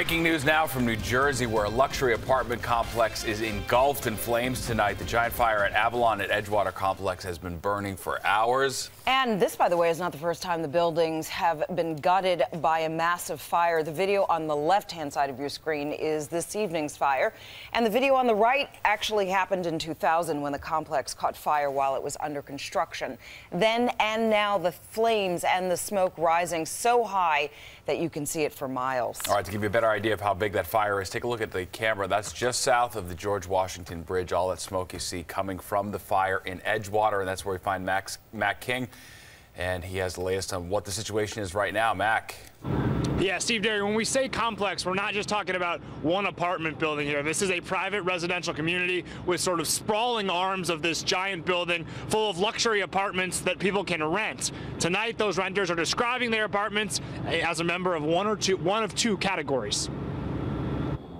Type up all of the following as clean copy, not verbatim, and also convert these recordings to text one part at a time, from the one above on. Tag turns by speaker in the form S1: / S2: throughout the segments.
S1: Breaking news now from New Jersey, where a luxury apartment complex is engulfed in flames tonight. The giant fire at Avalon at Edgewater Complex has been burning for hours.
S2: And this, by the way, is not the first time the buildings have been gutted by a massive fire. The video on the left-hand side of your screen is this evening's fire. And the video on the right actually happened in 2000 when the complex caught fire while it was under construction. Then and now the flames and the smoke rising so high that you can see it for miles.
S1: All right, to give you a better idea of how big that fire is, take a look at the camera. That's just south of the George Washington Bridge. All that smoke you see coming from the fire in Edgewater, and that's where we find Mac King. And he has the latest on what the situation is right now. Mac.
S3: Yeah, Steve Derry, when we say complex, we're not just talking about one apartment building here. This is a private residential community with sort of sprawling arms of this giant building full of luxury apartments that people can rent. Tonight, those renters are describing their apartments as a member of one of two categories.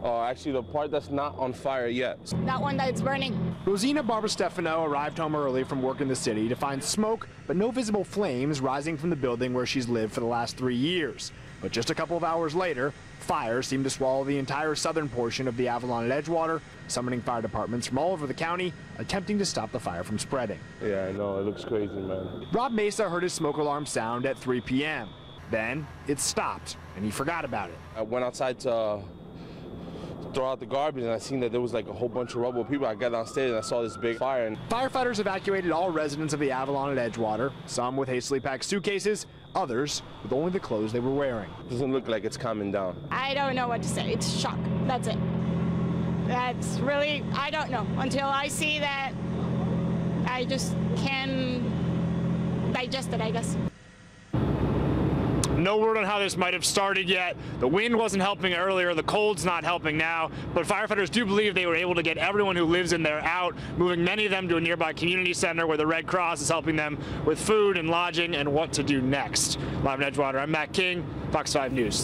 S4: Actually, the part that's not on fire yet.
S5: That one that's burning.
S3: Rosina Barbastefano arrived home early from work in the city to find smoke, but no visible flames rising from the building where she's lived for the last 3 years. But just a couple of hours later, fire seemed to swallow the entire southern portion of the Avalon at Edgewater, summoning fire departments from all over the county, attempting to stop the fire from spreading.
S4: Yeah, I know. It looks crazy, man.
S3: Rob Mesa heard his smoke alarm sound at 3 p.m. Then it stopped, and he forgot about it.
S4: I went outside to throw out the garbage, and I seen that there was like a whole bunch of rubble people. I got downstairs and I saw this big fire. And
S3: firefighters evacuated all residents of the Avalon at Edgewater, some with hastily packed suitcases, others with only the clothes they were wearing.
S4: it doesn't look like it's calming down.
S5: I don't know what to say. It's shock. That's it. That's really, I don't know. Until I see that, I just can digest it, I guess. No word on how this might have started yet. The wind wasn't helping earlier, the cold's not helping now, but firefighters do believe they were able to get everyone who lives in there out, moving many of them to a nearby community center where the Red Cross is helping them with food and lodging and what to do next. Live in Edgewater, I'm Mac King, Fox 5 News.